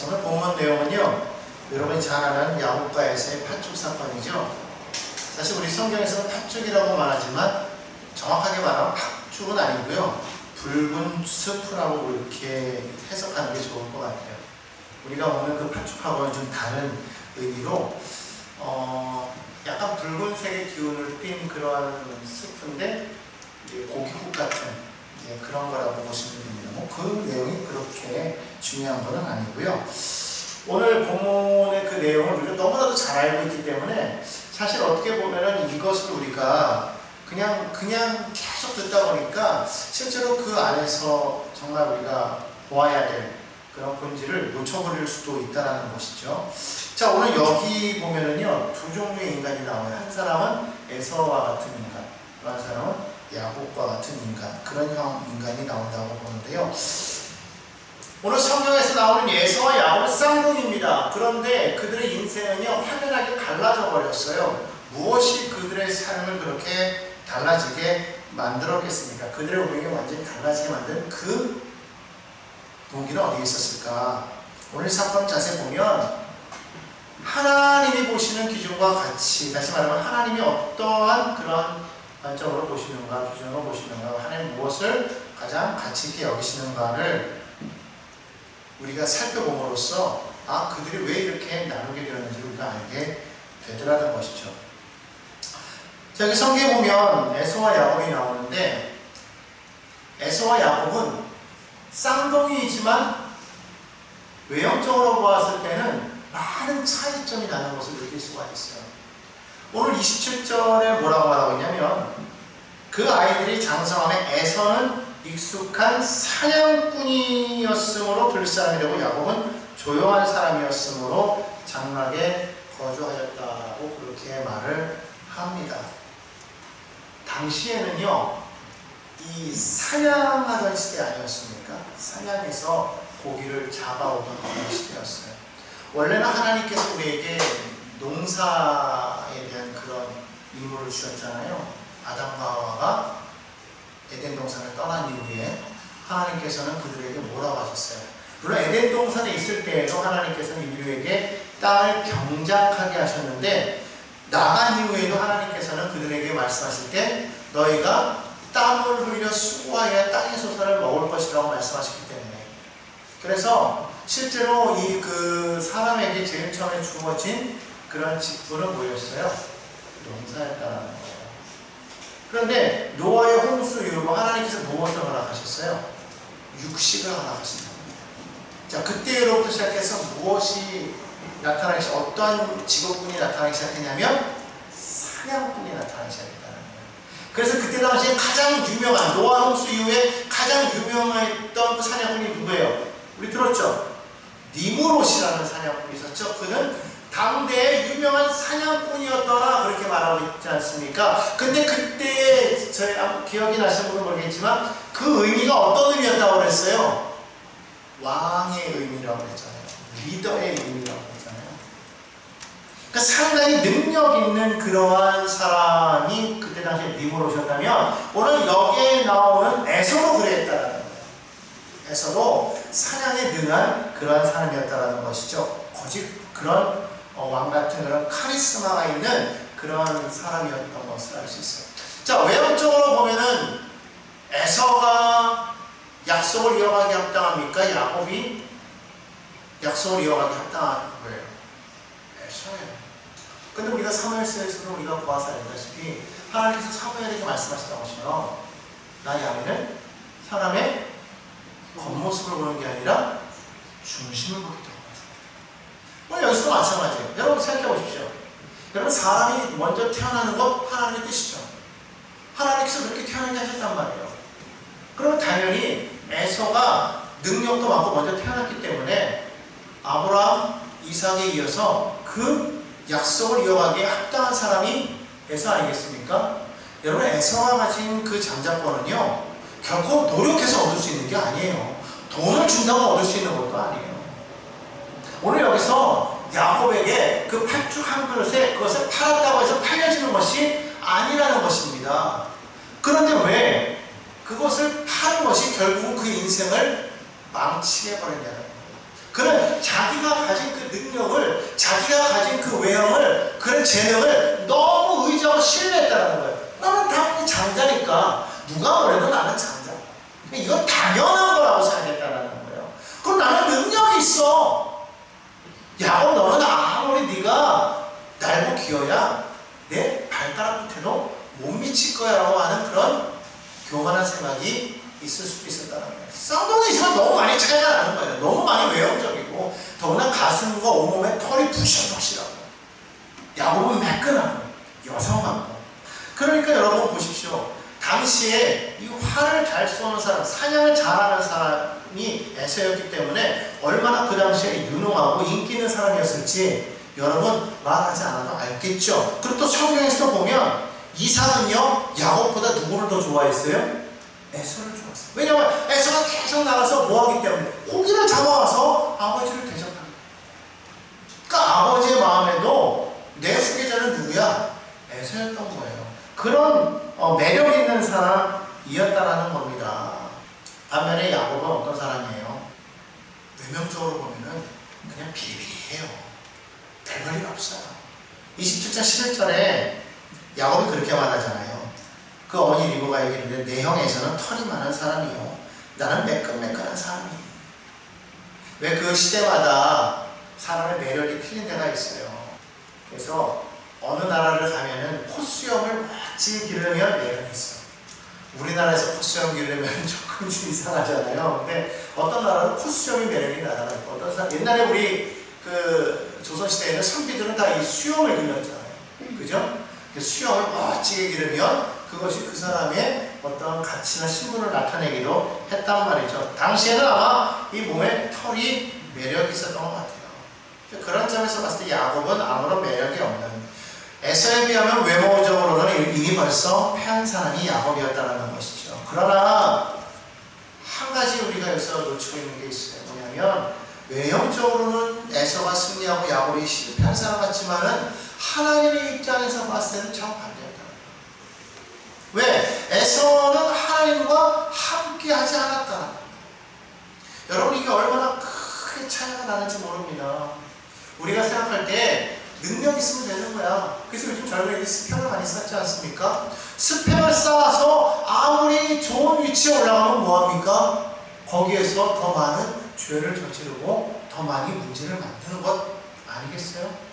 오늘 본문 내용은요, 여러분이 잘 아는 야곱과 에서의 팥죽 사건이죠. 사실 우리 성경에서는 팥죽이라고 말하지만 정확하게 말하면 팥죽은 아니고요, 붉은 스프라고 이렇게 해석하는 게 좋을 것 같아요. 우리가 먹는 그 팥죽하고는 좀 다른 의미로 약간 붉은색의 기운을 띤 그런 스프인데 고기국 같은 그런 거라고 보시면 됩니다. 그 내용이 그렇게 중요한 건 아니고요. 오늘 본문의 그 내용을 우리가 너무나도 잘 알고 있기 때문에 사실 어떻게 보면은 이것을 우리가 그냥 계속 듣다 보니까 실제로 그 안에서 정말 우리가 보아야 될 그런 본질을 놓쳐버릴 수도 있다는 것이죠. 자, 오늘 여기 보면은요, 두 종류의 인간이 나와요. 한 사람은 에서와 같은 인간, 또 한 사람은 야곱과 같은 인간, 그런 형 인간이 나온다고 보는데요. 오늘 성경에서 나오는 에서와 야곱은 쌍둥이입니다. 그런데 그들의 인생은요, 확연하게 달라져 버렸어요. 무엇이 그들의 삶을 그렇게 달라지게 만들었겠습니까? 그들의 운명이 완전히 달라지게 만든 그 동기는 어디에 있었을까? 오늘 사건 자세히 보면 하나님이 보시는 기준과 같이, 다시 말하면 하나님이 어떠한 그런 관점으로 보시는가, 기준으로 보시는가, 하나님 무엇을 가장 가치 있게 여기시는가를 우리가 살펴봄으로써 그들이 왜 이렇게 나누게 되었는지 우리가 알게 되더라는 것이죠. 자, 여기 성경에 보면 에서와 야곱이 나오는데, 에서와 야곱은 쌍둥이이지만 외형적으로 보았을 때는 많은 차이점이 나는 것을 느낄 수가 있어요. 오늘 27절에 뭐라고 말하고 있냐면, 그 아이들이 장성함에 에서는 익숙한 사냥꾼이었으므로 들사람이 되고 야곱은 조용한 사람이었으므로 장막에 거주하였다고 그렇게 말을 합니다. 당시에는요, 이 사냥하던 시대 아니었습니까? 사냥해서 고기를 잡아오던 그런 시대였어요. 원래는 하나님께서 우리에게 농사에 대한 그런 임무를 주셨잖아요. 아담과 하와가 에덴 동산을 떠난 이후에 하나님께서는 그들에게 뭐라고 하셨어요? 물론 에덴 동산에 있을 때에도 하나님께서는 인류에게 땅을 경작하게 하셨는데, 나간 이후에도 하나님께서는 그들에게 말씀하실 때 너희가 땀을 흘려 수고하여 땅의 소산을 먹을 것이라고 말씀하셨기 때문에, 그래서 실제로 이 그 사람에게 제일 처음에 주어진 그런 직분은 뭐였어요? 농사였다라는 거예요. 그런데 노아의 홍수 이후로 하나님께서 무엇을 허락하셨어요? 육식을 허락하신다. 자, 그때로부터 시작해서 무엇이 나타나기 시작, 어떠한 직업군이 나타나기 시작했냐면 사냥꾼이 나타나기 시작했다는 거예요. 그래서 그때 당시에 가장 유명한, 노아 홍수 이후에 가장 유명했던 그 사냥꾼이 누구예요? 우리 들었죠? 니무롯이라는 사냥꾼이 있었죠. 그는 당대의 유명한 사냥꾼이었더라, 그렇게 말하고 있지 않습니까? 근데 그때 저희 기억이 나시는 분은 모르겠지만 그 의미가 어떤 의미였다고 그랬어요? 왕의 의미라고 했잖아요. 리더의 의미라고 했잖아요. 그러니까 상당히 능력 있는 그러한 사람이 그때 당시에 니무롯이었다면, 오늘 여기에 나오는 에서도 그랬다라는 거예요. 에서도 사냥에 능한 그러한 사람이었다라는 것이죠. 거짓 그런 왕 같은 그런 카리스마가 있는 그런 사람이었던 것을 알 수 있어요. 자, 외형적으로 보면은 에서가 약속을 이어가기 합당합니까? 야곱이 약속을 이어가기 합당한 거예요. 에서예요. 근데 우리가 사무엘서에서도 우리가 보아서 알다시피 하나님께서 사무엘에게 말씀하시던 것처럼 나의 아내는 사람의 겉모습을 보는 게 아니라 중심을 보기. 오늘 여기서도 마찬가지예요. 여러분 생각해 보십시오. 여러분, 사람이 먼저 태어나는 것 하나님의 뜻이죠. 하나님께서 그렇게 태어나게 하셨단 말이에요. 그러면 당연히 에서가 능력도 많고 먼저 태어났기 때문에 아브라함, 이삭에 이어서 그 약속을 이어가기에 합당한 사람이 에서 아니겠습니까? 여러분, 에서가 가진 그 장자권은요, 결코 노력해서 얻을 수 있는 게 아니에요. 돈을 준다고 얻을 수 있는 것도 아니에요. 오늘 여기서 야곱에게 그 팥죽 한 그릇에 그것을 팔았다고 해서 팔려지는 것이 아니라는 것입니다. 그런데 왜 그것을 파는 것이 결국은 그 인생을 망치게 버렸냐는 거예요. 그는 자기가 가진 그 능력을, 자기가 가진 그 외형을, 그런 재능을 너무 의지하고 신뢰했다는 거예요. 나는 당연히 장자니까 누가 뭐래도 나는 장자. 이건 당연한 거라고 생각했다는 거예요. 그럼 나는 능력이 있어. 야곱, 너는 아무리 네가 날고 기어야 내 발가락 밑에도 못 미칠 거야라고 하는 그런 교만한 생각이 있을 수도 있었다는 거예요. 쌍둥이지만 너무 많이 차이가 나는 거예요. 너무 많이 외형적이고, 더구나 가슴과 온몸에 털이 부실부실하고, 야곱은 매끈하고 여성하고. 그러니까 여러분 보십시오. 당시에 이 활을 잘 쏘는 사람, 사냥을 잘하는 사람이 에서였기 때문에 얼마나 그 당시에 유능하고 인기 있는 사람이었을지 여러분 말하지 않아도 알겠죠. 그리고 또 성경에서 보면 이삭은요, 야곱보다 누구를 더 좋아했어요? 에서를 좋아했어요. 왜냐하면 에서가 계속 나가서 뭐하기 때문에 고기를 잡아와서 아버지를 대접합니다. 그러니까 아버지의 마음에도 내 후계자는 누구야? 에서였던 거예요. 그런 매력 있는 사람이었다라는 겁니다. 반면에 야곱은 어떤 사람이에요? 외면적으로 보면은 그냥 비리비리해요. 별볼일 없어요. 27장 11절에 야곱이 그렇게 말하잖아요. 그 어머니 리브가 얘기했는데 내 형에서는 털이 많은 사람이요, 나는 매끈매끈한 사람이에요. 왜 그 시대마다 사람의 매력이 틀린 데가 있어요. 그래서 어느 나라를 가면은 콧수염을 멋지게 기르면 매력이 있어요. 우리나라에서 콧수염 기르면 조금 이상하잖아요. 근데 어떤 나라는 콧수염이 매력이 나라가 있고, 어떤 사람, 옛날에 우리 그 조선시대에는 선비들은 다 이 수염을 길렀잖아요. 그죠? 수염을 멋지게 기르면 그것이 그 사람의 어떤 가치나 신분을 나타내기도 했단 말이죠. 당시에는 아마 이 몸에 털이 매력이 있었던 것 같아요. 그런 점에서 봤을 때 야곱은 아무런 매력이 없는, 에서에 비하면 외모적으로는 이미 벌써 패한 사람이 야곱이었다는 것이죠. 그러나 한 가지 우리가 여기서 놓치고 있는 게 있어요. 뭐냐면 외형적으로는 에서가 승리하고 야곱이 실패한 사람 같지만은 하나님의 입장에서 봤을 때는 정반대였다. 왜? 에서는 하나님과 함께 하지 않았다. 여러분, 이게 얼마나 크게 차이가 나는지 모릅니다. 우리가 생각할 때 능력 있으면 되는 거야. 그래서 요즘 젊은이들이 스펙을 많이 쌓지 않습니까? 스펙을 쌓아서 아무리 좋은 위치에 올라가면 뭐합니까? 거기에서 더 많은 죄를 저지르고 더 많이 문제를 만드는 것 아니겠어요?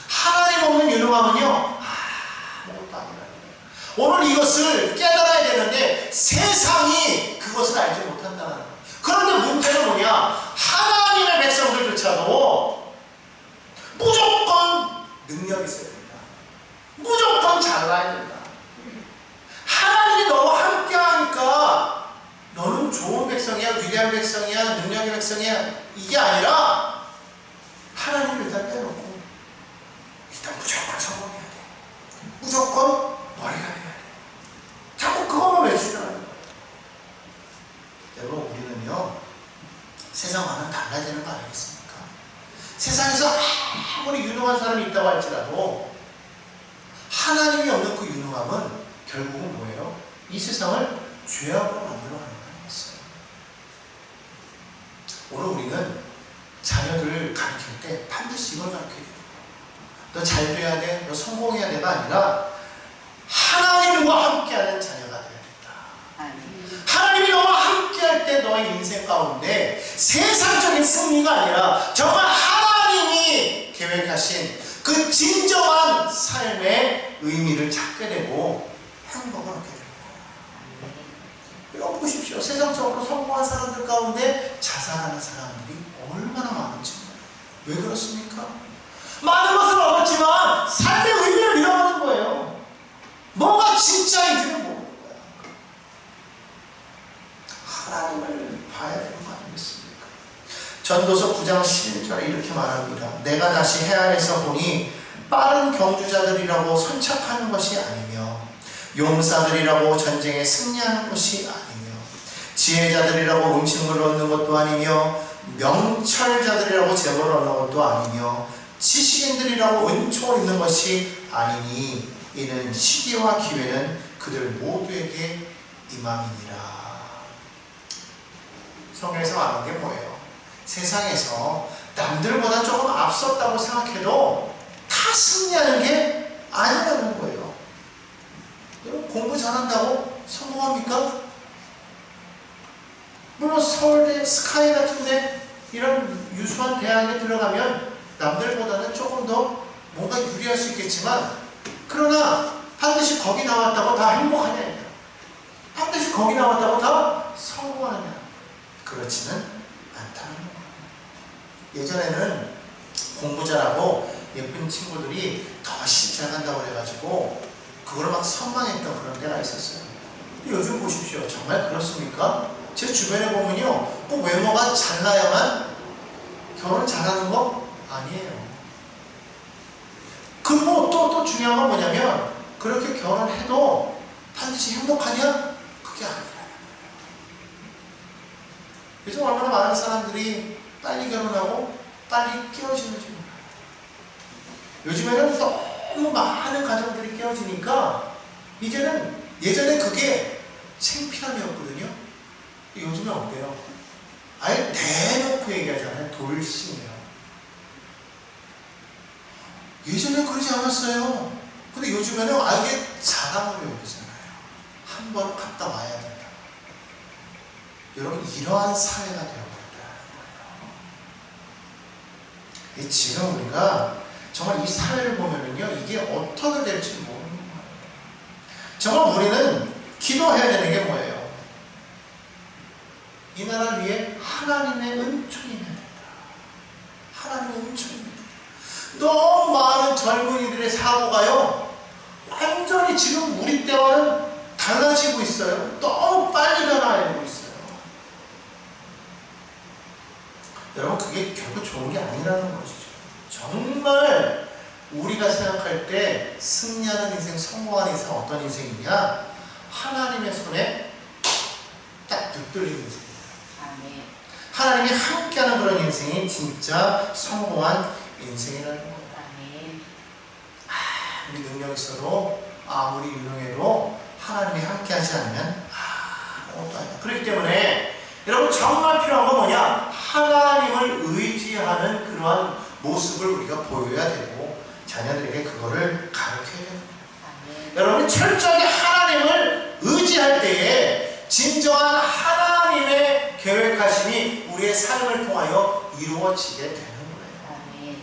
하나님 없는 유능함은요, 아무것도 아니라는 거예요. 오늘 이것을 깨달아야 되는데 세상이 그것을 알지 못한다는 거예요. 그런데 문제는 뭐냐? 하나님의 백성들조차도 무조건 능력이 있어야 된다. 무조건 잘나야 된다. 하나님이 너와 함께 하니까 너는 좋은 백성이야, 위대한 백성이야, 능력의 백성이야, 이게 아니라 하나님을 일단 빼놓고 일단 무조건 성공해야 돼. 무조건 머리가 돼야 돼. 자꾸 그것만 외치더라는 거예요. 여러분, 우리는요, 세상과는 달라야 되는 거 아니겠습니까? 세상에서 아무리 유능한 사람이 있다고 할지라도 하나님이 없는 그 유능함은 결국은 뭐예요? 이 세상을 죄악으로 만들어가는 거 아니겠어요? 오늘 우리는 자녀들을 가르칠 때 반드시 이걸 가르쳐야 돼요. 너 잘 돼야 돼, 너 성공해야 돼가 아니라 하나님과 함께하는 자녀가 돼야 된다. 하나님이 너와 함께할 때 너의 인생 가운데 세상적인 승리가 아니라 정말 하나님이 계획하신 그 진정한 삶의 의미를 찾게 되고 행복을 얻게 되는 거예요. 여러분 보십시오. 세상적으로 성공한 사람들 가운데 자살하는 사람들이 얼마나 많은지. 왜 그렇습니까? 많은 것을 얻었지만 삶의 의미를 잃어버린 거예요. 뭐가 진짜인지는 모르는 거야. 하나님을 봐야 되는 거 아니겠습니까? 전도서 9장 11절에 이렇게 말합니다. 내가 다시 해안에서 보니 빠른 경주자들이라고 선착하는 것이 아니며 용사들이라고 전쟁에 승리하는 것이 아니며 지혜자들이라고 음식물을 얻는 것도 아니며 명철자들이라고 재물을 얻는 것도 아니며 지식인들이라고 은총을 입는 것이 아니니 이는 시기와 기회는 그들 모두에게 임함이니라. 성경에서 말하는 게 뭐예요? 세상에서 남들보다 조금 앞섰다고 생각해도 다 승리하는 게 아니라는 거예요. 여러분, 공부 잘한다고 성공합니까? 물론 서울대, 스카이 같은데 이런 유수한 대학에 들어가면 남들보다는 조금 더 뭔가 유리할 수 있겠지만, 그러나 반드시 거기 나왔다고 다 행복하냐? 반드시 거기 나왔다고 다 성공하느냐? 그렇지는 않다는 거예요. 예전에는 공부 잘하고 예쁜 친구들이 더 시집 잘 간다고 해가지고 그거를 막 선망했던 그런 때가 있었어요. 근데 요즘 보십시오. 정말 그렇습니까? 제 주변에 보면요, 꼭 외모가 잘나야만 결혼 잘하는 거 아니에요. 그리고 또 중요한 건 뭐냐면, 그렇게 결혼해도 반드시 행복하냐? 그게 아니라는 거예요. 요즘 얼마나 많은 사람들이 빨리 결혼하고 빨리 깨어지는지 몰라요. 요즘에는 너무 많은 가정들이 깨어지니까 이제는, 예전에 그게 창피함이었거든요. 요즘은 어때요? 아예 대놓고 얘기하잖아요. 돌싱이요. 예전엔 그러지 않았어요. 근데 요즘에는 아예 자랑으로 여기잖아요. 한 번 갔다 와야 된다. 여러분, 이러한 사회가 되어버렸다는 거예요. 지금 우리가 정말 이 사회를 보면은요, 이게 어떻게 될지 모르는 거예요. 정말 우리는 기도해야 되는 게 뭐예요? 이 나라 위에 하나님의 은총이 내린다. 하나님의 은총이 내린다. 너무 많은 젊은이들의 사고가요, 완전히 지금 우리 때와는 달라지고 있어요. 너무 빨리 변화하고 있어요. 여러분, 그게 결국 좋은 게 아니라는 것이죠. 정말 우리가 생각할 때 승리하는 인생, 성공하는 인생 어떤 인생이냐? 하나님의 손에 딱 붙들리는 인생입니다. 하나님이 함께하는 그런 인생이 진짜 성공한 인생이라는 겁니다. 아무리 능력 있어도, 아무리 유능해도 하나님이 함께하지 않으면 아무것도 아니야. 그렇기 때문에 여러분, 정말 필요한 건 뭐냐? 하나님을 의지하는 그러한 모습을 우리가 보여야 되고, 자녀들에게 그거를 가르쳐야 됩니다. 여러분이 철저하게 하나님을 의지할 때에 진정한 하나님의 계획하심이 우리의 삶을 통하여 이루어지게 되는 거예요.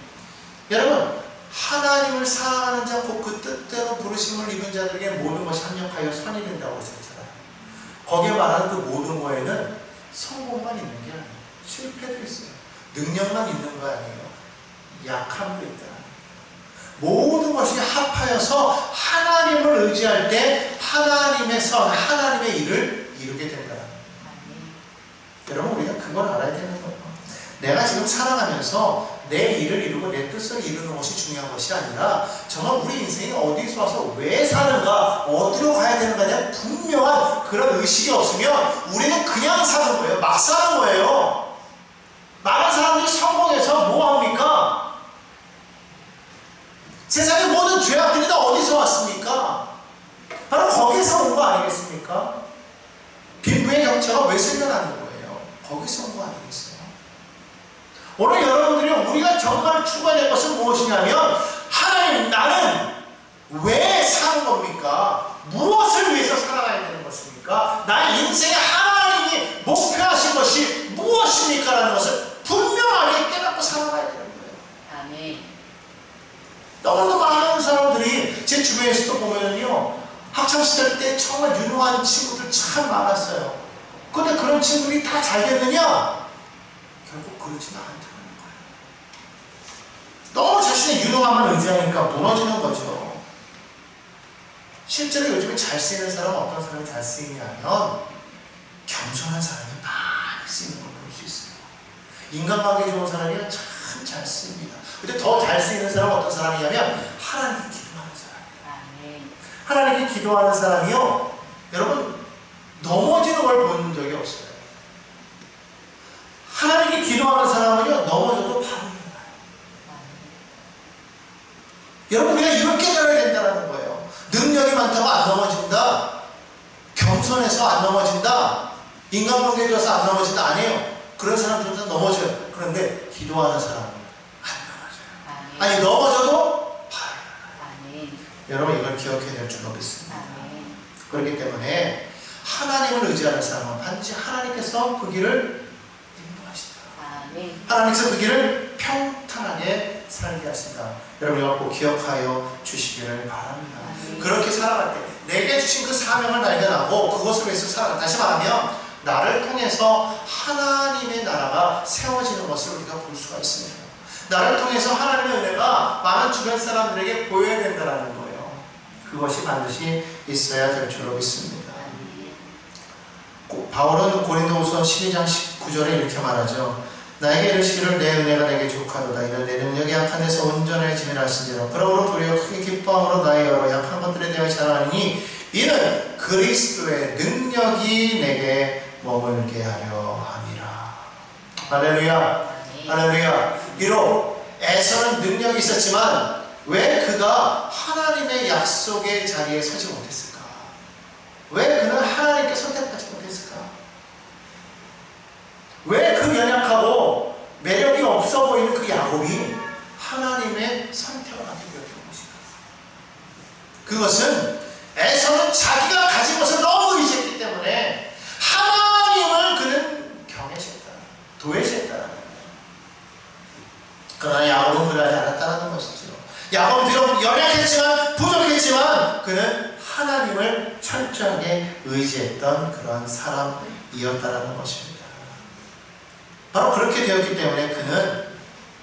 여러분, 하나님을 사랑하는 자, 곧 그 뜻대로 부르심을 입은 자들에게 모든 것이 합력하여 선이 된다고 하셨잖아요. 거기에 말하는 그 모든 거에는 성공만 있는 게 아니에요. 실패도 있어요. 능력만 있는 거 아니에요. 약함도 있다. 모든 것이 합하여서 하나님을 의지할 때 하나님의 선, 하나님의 일을 이루게 된다. 여러분, 우리가 그걸 알아야 되는 거예요. 내가 지금 살아가면서 내 일을 이루고 내 뜻을 이루는 것이 중요한 것이 아니라, 정말 우리 인생이 어디서 와서 왜 사는가, 어디로 가야 되는가에 분명한 그런 의식이 없으면 우리는 그냥 사는 거예요. 막 사는 거예요. 많은 사람들이 성공해서 뭐 합니까? 세상의 모든 죄악들이 다 어디서 왔습니까? 바로 거기서 온 거 아니겠습니까? 빈부의 격차가 왜 생겨나는 거예요? 거기서 온 거 아니겠어요? 오늘 여러분들이, 우리가 정말 추구해야 될 것은 무엇이냐면, 하나님, 나는 왜 사는 겁니까? 무엇을 위해서 살아가야 되는 것입니까? 나의 인생에 하나님이 목표하신 것이 무엇입니까? 라는 것을 분명하게 깨닫고 살아가야 되는 거예요. 아멘. 너무나 많은 사람들이 제 주변에서도 보면요, 학창시절 때 정말 유능한 친구들 참 많았어요. 그런데 그런 친구들이 다 잘 됐느냐? 결국 그렇지는 않다는 거예요. 너무 자신의 유능함을 의지하니까 무너지는 거죠. 실제로 요즘에 잘 쓰이는 사람은 어떤 사람이 잘 쓰이냐면, 겸손한 사람이 많이 쓰이는 걸 볼 수 있어요. 인간관계 좋은 사람이 참 잘 쓰입니다. 근데 더 잘 쓰이는 사람은 어떤 사람이냐면, 하나님께 기도하는 사람이에요. 하나님께 기도하는 사람이요, 여러분, 넘어지는 걸 본 적이 없어요. 하나님께 기도하는 사람은요, 넘어져도 바로 일어나요. 여러분, 우리가 이렇게 깨달아야 된다는 거예요. 능력이 많다고 안 넘어진다, 겸손해서 안 넘어진다, 인간관계에 좋아서 안 넘어진다, 아니에요. 그런 사람들은 넘어져요. 그런데 기도하는 사람은 안 넘어져요. 아멘. 아니 넘어져도 바로 아멘. 여러분 이걸 기억해야 될 줄 믿습니다. 아멘. 그렇기 때문에 하나님을 의지하는 사람은 반드시 하나님께서 그 길을 인도하시다. 아멘. 하나님께서 그 길을 평탄하게 살게 하신다. 여러분 이걸 꼭 기억하여 주시기를 바랍니다. 아멘. 그렇게 살아갈 때 내게 주신 그 사명을 발견하고 그것을 위해서 살아갈 때, 다시 말하면 나를 통해서 하나님의 나라가 세워지는 것을 우리가 볼 수가 있습니다. 나를 통해서 하나님의 은혜가 많은 주변 사람들에게 보여야 된다는 거예요. 그것이 반드시 있어야 될 줄로 믿습니다. 바울은 고린도후서 12장 19절에 이렇게 말하죠. 나에게 이르시기를 내 은혜가 내게 족하도다. 이는 내 능력이 약한 데서 온전해짐이라 하신지라. 그러므로 도리어 크게 기뻐함으로 나의 여러 약한 것들에 대하여 자랑하니 이는 그리스도의 능력이 내게 머물게 하려 함이라. 할렐루야. 할렐루야. 비록 에서는 능력이 있었지만 왜 그가 하나님의 약속의 자리에 서지 못했을까? 왜 그는 하나님께 선택하지 못했을까? 왜 그 연약하고 매력이 없어 보이는 그 야곱이 하나님의 선택을 하게 되었던 것인가? 그것은 에서는 자기가 가진 것을 너무 의지했기 때문에 하나님을 그는 경외했다, 도외시했다는 거예요. 그러나 야곱은 그러지 않았다는 것이죠. 야곱은 비록 연약했지만 부족했지만 그는 하나님을 철저하게 의지했던 그런 사람이었다는 것입니다. 바로 그렇게 되었기 때문에 그는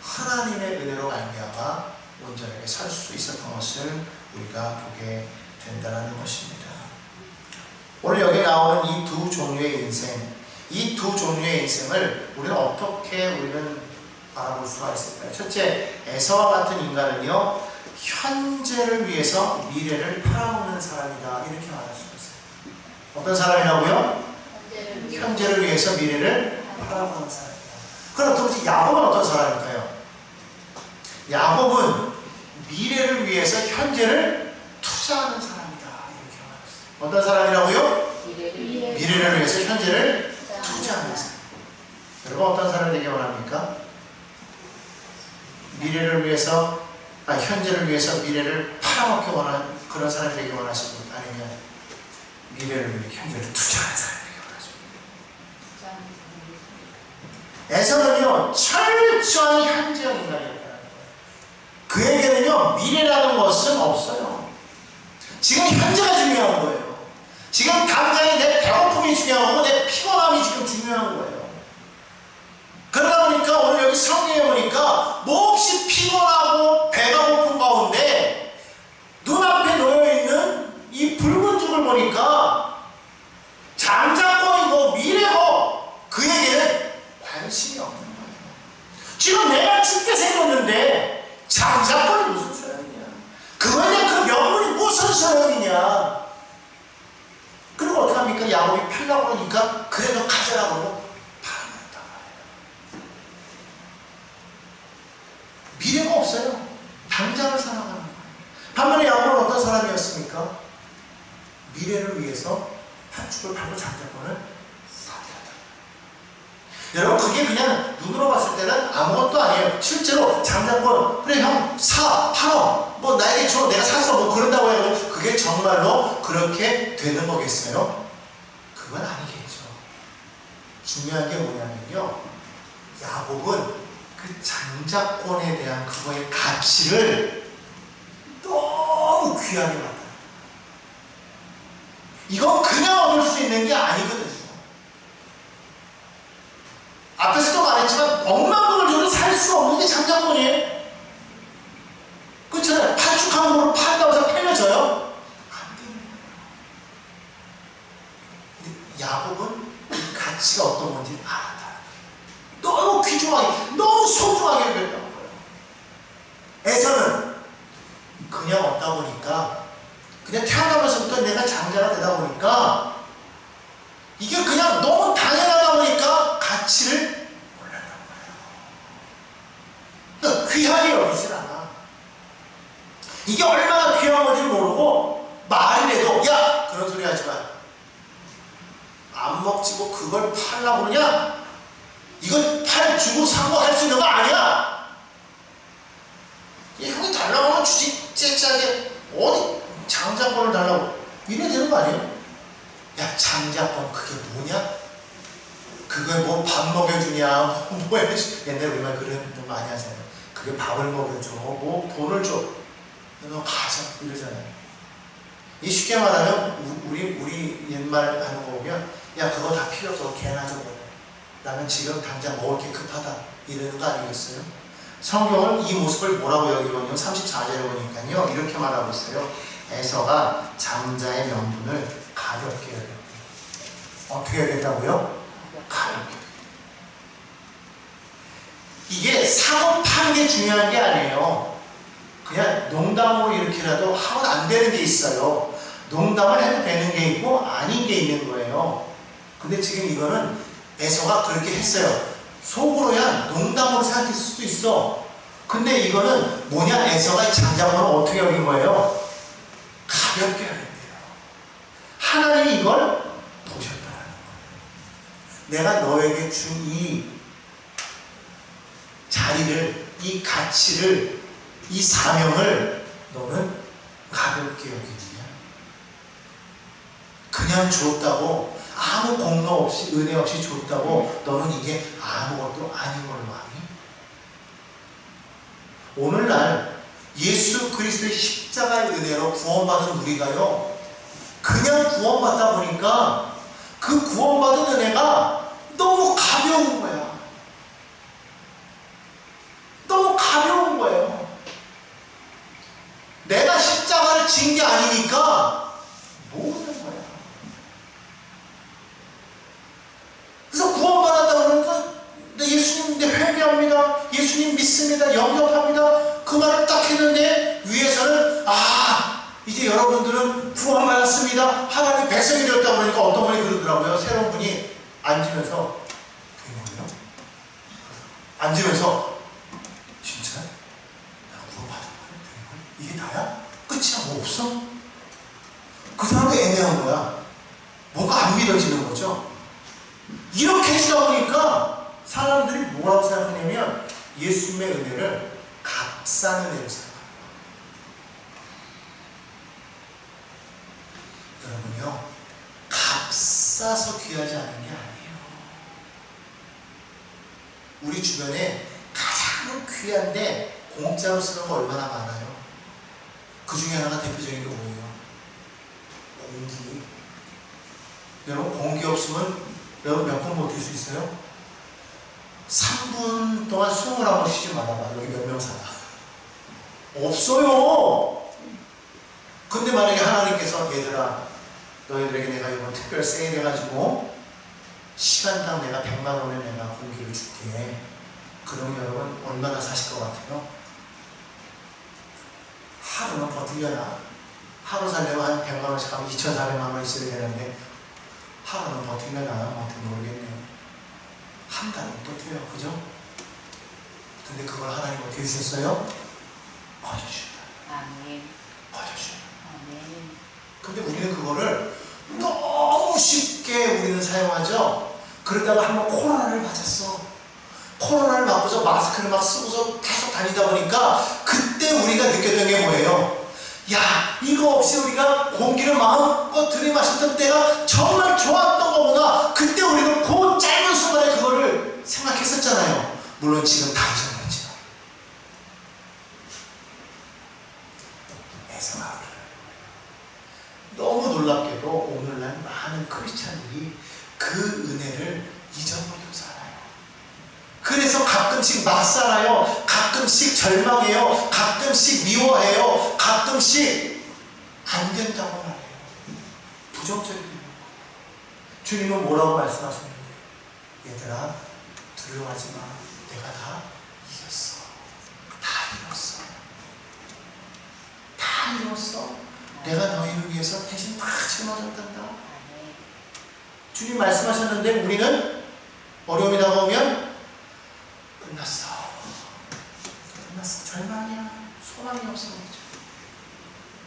하나님의 은혜로 말미암아 온전하게 살 수 있었던 것을 우리가 보게 된다는 것입니다. 오늘 여기 나오는 이 두 종류의 인생, 이 두 종류의 인생을 우리는 어떻게 바라볼 수가 있을까요? 첫째, 에서와 같은 인간은요, 현재를 위해서 미래를 팔아먹는 사람이다, 이렇게 말할 수가 있어요. 어떤 사람이라고요? 현재를 위해서 미래를 팔아먹는 사람이다. 그럼 도대체 야곱은 어떤 사람일까요? 야곱은 미래를 위해서 현재를 투자하는 사람이다, 이렇게 말했어요. 어떤 사람이라고요? 미래를 위해서 현재를 투자하는 사람. 여러분 어떤 사람이 되기 원합니까? 미래를 위해서, 현재를 위해서 미래를 팔아먹기 원하는 그런 사람이 되기 원하십니까? 아니면 미래를 위해 현재를 투자하는 사람이 되기 원하십니까? 에서는요, 철저한 현재형 인간이었다는 거예요. 그에게는요, 미래라는 것은 없어요. 지금 현재가 중요한 거예요. 지금 당장에 내 배고픔이 중요하고 내 피곤함이 지금 중요한 거예요. 그러다 보니까 오늘 여기 성경에 보니까 몹시 피곤하고 배가 고픈 가운데 눈앞에 놓여있는 이 붉은 죽을 보니까 장자권이고 미래고 그에게는 관심이 없는 거예요. 지금 내가 죽게 생겼는데 장자권이 무슨 소용이냐? 그거에 대한 그 명분이 무슨 소용이냐? 그리고 어떻게 합니까? 야곱이 팔라고 그러니까 그래도 가져라 그러고 팔아먹었단 말이에요. 미래가 없어요. 당장을 살아가는 거예요. 반면에 야곱은 어떤 사람이었습니까? 미래를 위해서 한축을 팔고 장자권을 사들였다. 여러분 그게 그냥 눈으로 봤을 때는 아무것도 아니에요. 실제로 장자권 그래 형 사, 팔어, 뭐 나에게 줘, 내가 사서 뭐 그런다고 해도 그게 정말로 그렇게 되는 거겠어요? 그건 아니겠죠. 중요한 게 뭐냐면요, 야곱은 그 장자권에 대한 그거의 가치를 너무 귀하게 봤다. 이건 그냥 얻을 수 있는 게 아니거든요. 앞에서도 말했지만 억만 돈을 줘도 살 수 없는 게 장자권이에요. 그렇잖아요. 파축한 거를 판다고 해서 팔려져요? 안 되는 거예요. 근데 야곱은 이 가치가 어떤 건지 알았다. 너무 귀중하게, 너무 소중하게 여겼던 거예요. 에서는 그냥 얻다 보니까, 그냥 태어나면서부터 내가 장자가 되다 보니까 이게 그냥 너무 당연하다 보니까 가치를 몰랐던 거예요. 그러니까 귀하게 여기질 않아. 이게 얼마나 귀한 건지를 모르고 말이라도 야! 그런 소리 하지 마. 안 먹지 뭐 그걸 팔라고 그러냐? 이건 팔 주고 사고 할 수 있는 거 아니야. 형이 달라고 하면 주지 째짜게 어디 장자권을 달라고 이래야 되는 거 아니에요? 야, 장자권 그게 뭐냐? 그게 뭐 밥 먹여주냐, 뭐 해야지. 옛날에 우리만 그런 좀 많이 하잖아요. 그게 밥을 먹여줘, 뭐 돈을 줘, 너 가자 이러잖아요. 이 쉽게 말하면 우리 옛말 하는 거 보면 야, 그거 다 필요 없어, 개나 좀 먹어. 나는 지금 당장 먹을 게 급하다 이러는 거 아니겠어요? 성경은 이 모습을 뭐라고 여기거든요. 34절에 보니까요 이렇게 말하고 있어요. 에서가 장자의 명분을 가볍게 여겼대요. 어떻게 여겼다고요? 가볍게. 이게 사고 파는 게 중요한 게 아니에요. 그냥 농담으로 이렇게라도 하면 안 되는 게 있어요. 농담을 해도 되는 게 있고 아닌 게 있는 거예요. 근데 지금 이거는 에서가 그렇게 했어요. 속으로야 농담으로 생각했을 수도 있어. 근데 이거는 뭐냐? 에서가 이 장자권을 어떻게 여긴 거예요? 가볍게 여겼대요. 하나님이 이걸 보셨다는 거예요. 내가 너에게 준 이 자리를, 이 가치를, 이 사명을 너는 가볍게 여기느냐? 그냥 줬다고, 아무 공로 없이, 은혜 없이 줬다고 너는 이게 아무것도 아닌 걸로 아니? 오늘날 예수 그리스도의 십자가의 은혜로 구원받은 우리가요, 그냥 구원받다 보니까 그 구원받은 은혜가 너무 가벼운 거야. 너무 가벼운 거예요. 내가 십자가를 진 게 아니니까 모르는 거야. 그래서 구원받았다 그러니까 예수님 회개합니다. 예수님 믿습니다. 영접합니다. 그 말을 딱 했는데 위에서는 이제 여러분들은 구원받았습니다. 하나님 백성이 되었다고 그러니까 어떤 분이 그러더라고요. 새로운 분이 앉으면서 되냐고요? 앉으면서 진짜? 나 구원받은 거야? 이게 다야? 끝이야? 뭐 없어? 그 사람도 애매한 거야. 뭔가 안 믿어지는 거죠. 이렇게 해주다 보니까 사람들이 뭐라고 생각하냐면 예수님의 은혜를 값싼 은혜로 생각합니다. 여러분요, 값싸서 귀하지 않은 게 아니에요. 우리 주변에 가장 귀한데 공짜로 쓰는 거 얼마나 많아요. 그 중에 하나가 대표적인 게 뭐예요? 공기. 여러분, 공기 없으면 여러분 몇 분 버틸 수 있어요? 3분 동안 숨을 한번 쉬지 말아봐. 여기 몇 명 살아? 없어요. 근데 만약에 하나님께서 얘들아, 너희들에게 내가 이번 특별 세일 해가지고 시간당 내가 100만 원에 내가 공기를 줄게. 그러면 여러분 얼마나 사실 것 같아요? 하루는 버틸려나? 하루 살려면 한 100만 원씩 하면 2,400만 원 있어야 되는데 하루는 버틸려나? 아무튼 모르겠네요. 한 달은 또 돼요. 그죠? 근데 그걸 하나님 어떻게 주셨어요? 거저주셨다. 아멘. 거저주셨다. 아멘. 근데 우리는 그거를 너무 쉽게 우리는 사용하죠. 그러다가 한번 코로나를 맞았어. 코로나를 맞고서 마스크를 막 쓰고서 계속 다니다 보니까 그때 우리가 느꼈던 게 뭐예요? 야, 이거 없이 우리가 공기를 마음껏 들이마셨던 때가 정말 좋았던 거구나. 그때 우리는 그 짧은 순간에 그거를 생각했었잖아요. 물론 지금 다 잊어버렸지만. 애성하게. 너무 놀랍게도 오늘날 많은 크리스찬들이 그 은혜를 잊어버리고 살아요. 그래서 가끔씩 막 살아요. 가끔씩 절망해요. 가끔씩 미워해요. 가끔씩 안 된다고 말해요. 부정적이에요. 주님은 뭐라고 말씀하셨는데, 얘들아 두려워하지 마. 내가 다 이겼어. 다 이뤘어. 다 이뤘어. 내가 너희를 위해서 대신 다 짊어졌단다. 주님 말씀하셨는데 우리는 어려움이 다가오면 끝났어. 끝났어. 절망이야. 소망이 없어.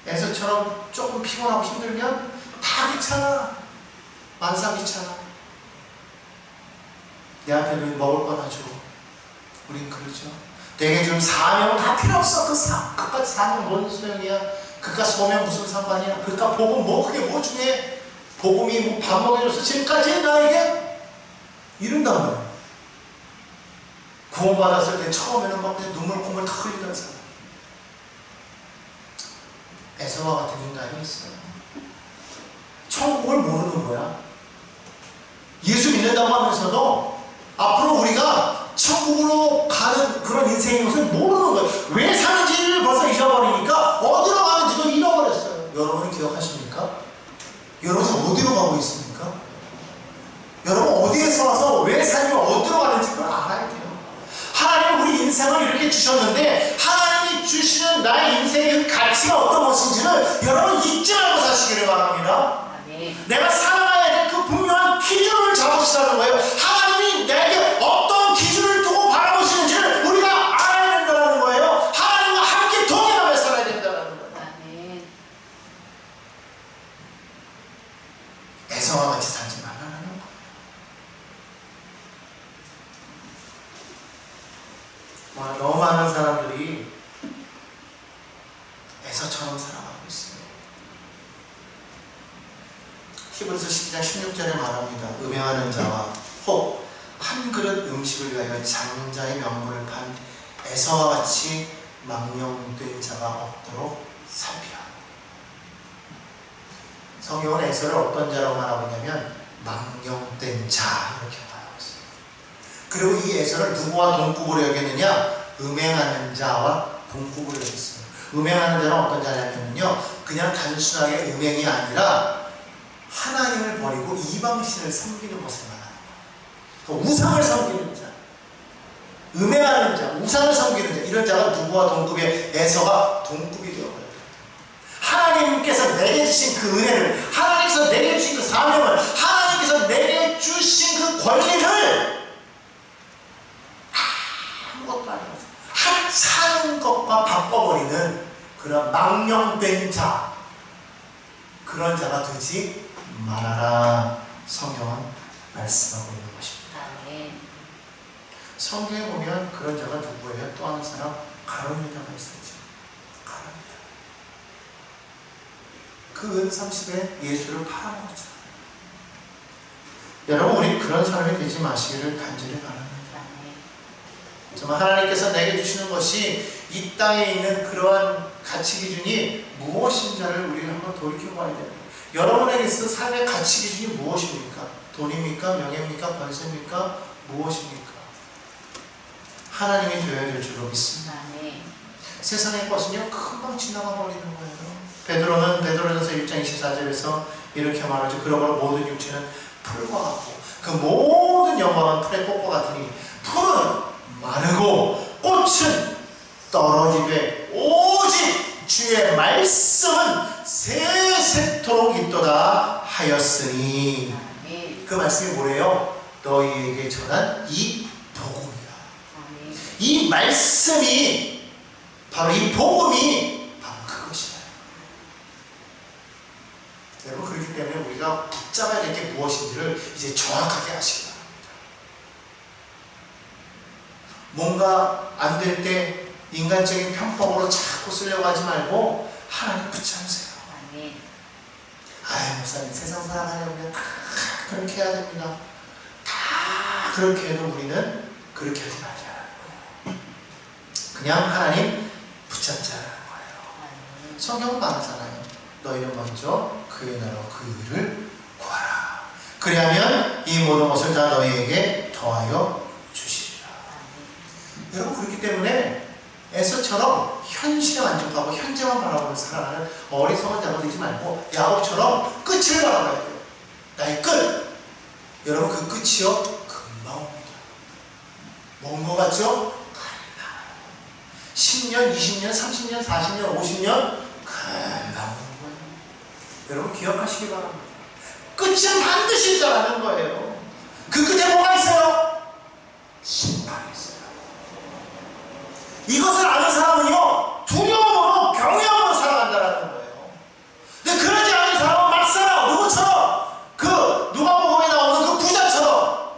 에서처럼 조금 피곤하고 힘들면 다 귀찮아. 만사 귀찮아. 내한테 먹을 거나 줘. 우린 그러죠. 내게 준 사명은 다 필요 없어. 그깟 사명 뭔 소용이야? 그깟 소명 무슨 상관이야? 그깟 복음 뭐 그게 뭐 중요해? 복음이 뭐 밥 먹여줘서 지금까지 나에게 이른단 말이야. 구원받았을 때 처음에는 막 그냥 눈물 콧물 다 흘리던 사람. 에서와 같은 인간이 있어요. 천국을 모르는 거야. 예수 믿는다고 하면서도 앞으로 우리가 천국으로 가는 그런 인생의 것을 모르는 거예요. 왜 사는지를 벌써 잊어버리니까 어디로 가는지도 잃어버렸어요. 여러분 기억하십니까? 여러분 어디로 가고 있습니까? 여러분 어디에서 와서 왜 살면 어디로 가는지 그걸 알아야 돼요. 하나님은 우리 인생을 이렇게 주셨는데 하나님이 주시는 나의 인생의 그 가치가 어떤 것인지를 여러분 잊지 말고 사시기를 바랍니다. 내가 살아가야 될 그 분명한 기준을 잡으시라는 거예요. 하나님이 내게 어떤 기준을 두고 바라보시는지를 우리가 알아야 된다는 거예요. 하나님과 함께 동행하며 살아야 된다는 거예요. 에서와 같이 살지 말라는 거예요. 너무 많은 사람들이 에서처럼 살아가고 있어요. 히브리서 12장 16절에 말합니다. 음행하는 자와 혹 한 그릇 음식을 위하여 장자의 명분을 판 에서와 같이 망령된 자가 없도록 살피라. 성경은 에서를 어떤 자라고 말하고 있냐면 망령된 자 이렇게 말하고 있어요. 그리고 이 에서를 누구와 동급으로 여겼느냐? 음행하는 자와 동급으로 여겼어요. 음행하는 자는 어떤 자냐면요, 그냥 단순하게 음행이 아니라 하나님을 버리고 이방신을 섬기는 것을 말합니다. 우상을 섬기는 자, 음행하는 자, 우상을 섬기는 자, 이런 자가 누구와 동급에? 에서가 동급이 되어버려요. 하나님께서 내게 주신 그 은혜를, 하나님께서 내게 주신 그 사명을, 하나님께서 내게 주신 그 권리를 아무것도 아니고 사는 것과 바꿔버리는 그런 망령된 자, 그런 자가 되지 말아라. 성경은 말씀하고 있는 것입니다. 성경에 보면 그런 자가 누구예요? 또 한 사람 가룟 유다가 있었죠. 가룟 유다. 그 은 30에 예수를 팔아먹었죠. 여러분, 우리 그런 사람이 되지 마시기를 간절히 바랍니다. 정말 하나님께서 내게 주시는 것이 이 땅에 있는 그러한 가치 기준이 무엇인지를 우리가 한번 돌이켜봐야 돼요. 여러분에게 있어서 삶의 가치 기준이 무엇입니까? 돈입니까? 명예입니까? 권세입니까? 무엇입니까? 하나님이 되어야 될 줄로 믿습니다. 세상의 것은요 금방 지나가 버리는 거예요. 베드로는 베드로전서 1장 24절에서 이렇게 말하죠. 그러므로 모든 육체는 풀과 같고 그 모든 영광은 풀의 꽃과 같으니 풀은 마르고 꽃은 떨어지되 오직 주의 말씀은 세세토록 있도다 하였으니. 그 말씀이 뭐래요? 너희에게 전한 이 복음이다. 이 말씀이 바로 이 복음이 바로 그것이다. 여러분, 그렇기 때문에 우리가 붙잡아야 될 게 무엇인지를 이제 정확하게 아시기 바랍니다. 뭔가 안 될 때 인간적인 편법으로 자꾸 쓰려고 하지 말고 하나님 붙잡으세요. 아유, 목사님, 세상 살아가려면 다 그렇게 해야 됩니다. 다 그렇게 해도 우리는 그렇게 하지 말자는 거예요. 그냥 하나님 붙잡자는 거예요. 성경은 말하잖아요. 너희는 먼저 그의 나라와 그 의를 구하라. 그리하면 이 모든 것을 다 너희에게 더하여 주시리라. 여러분, 그렇기 때문에 에서처럼 현실에 만족하고 현재만 바라보며 살아가는 어리석은 자가 되지 말고 야곱처럼 끝을 바라봐야 돼요. 나의 끝! 여러분, 그 끝이요 금방 옵니다. 먼 것 같죠? 금방. 10년, 20년, 30년, 40년, 50년 금방 오는 거예요. 여러분, 기억하시기 바랍니다. 끝은 반드시 있다라는 거예요. 그 끝에 뭐가 있어요? 심판이 있어요. 이것을 아는 사람은요 두려움으로 경외함으로 살아간다는 거예요. 근데 그러지 않은 사람은 막 살아. 누구처럼? 그 누가복음에 나오는 그 부자처럼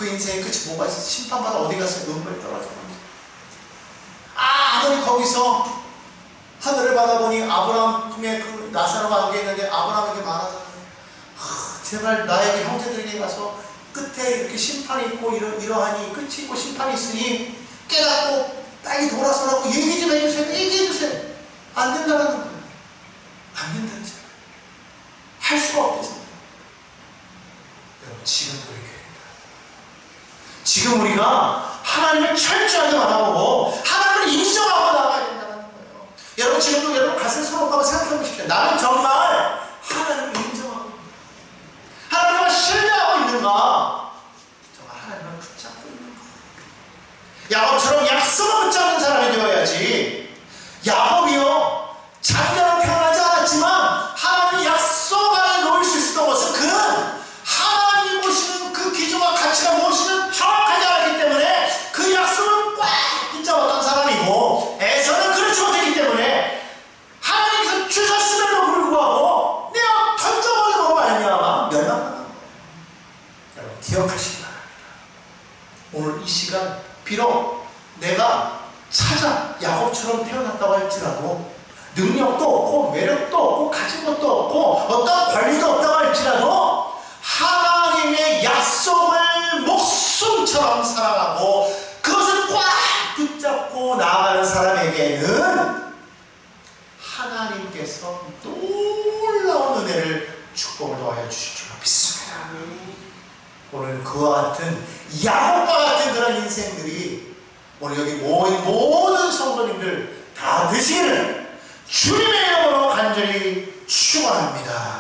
그 인생의 끝이 뭐가 있어? 심판받아 어디 갔어요? 눈물이 떨어져. 아무리 거기서 하늘을 바라보니 아브라함의 그 나사로가 안겨 있는데 아브라함에게 말하잖아요. 제발 나에게 형제들에게 가서 끝에 이렇게 심판이 있고 이러하니 끝이 있고 심판이 있으니 깨닫고 빨리 돌아서라고 얘기 좀 해주세요. 얘기해 주세요. 안 된다는 거예요. 안 된다는 거예요. 할 수가 없대요. 여러분 지금 돌이켜야 된다. 지금 우리가 하나님을 철저하게 바라보고 하나님을 인정하고 나가야 된다는 거예요. 여러분 지금도 여러분 가슴 서럽다고 생각해 보십시오. 나는 정말 하나님을 인정하고 있는가? 하나님을 신뢰하고 있는가? 정말 하나님을 붙잡고 있는가? 야곱처럼 약속을 붙잡는 사람이 되어야지. 야곱이요 자기가 태어나지 않았지만 하나님의 약속 안에 놓일 수 있었던 것은 그는 하나님이 보시는 그 기준과 가치가 무엇인지 정확하지 않았기 때문에 그 약속을 꽉 붙잡았던 사람이고, 에서는 그렇지 못했기 때문에 하나님께서 주셨음에도 불구하고 내가 던져버리고 말미암아 멸망당한 거예요. 여러분 기억하시기 바랍니다. 오늘 이 시간 비록 내가 찾아 야곱처럼 태어났다고 할지라도 능력도 없고 매력도 없고 가진 것도 없고 어떤 권리도 없다고 할지라도 하나님의 약속을 목숨처럼 사랑하고 그것을 꽉 붙잡고 나아가는 사람에게는 하나님께서 놀라운 은혜를 축복을 더하여 주실 줄 믿습니다. 오늘 그와 같은 야곱과 같은 그런 인생들이 오늘 여기 모인 모든 성도님들 다 되시기를 주님의 이름으로 간절히 축원합니다.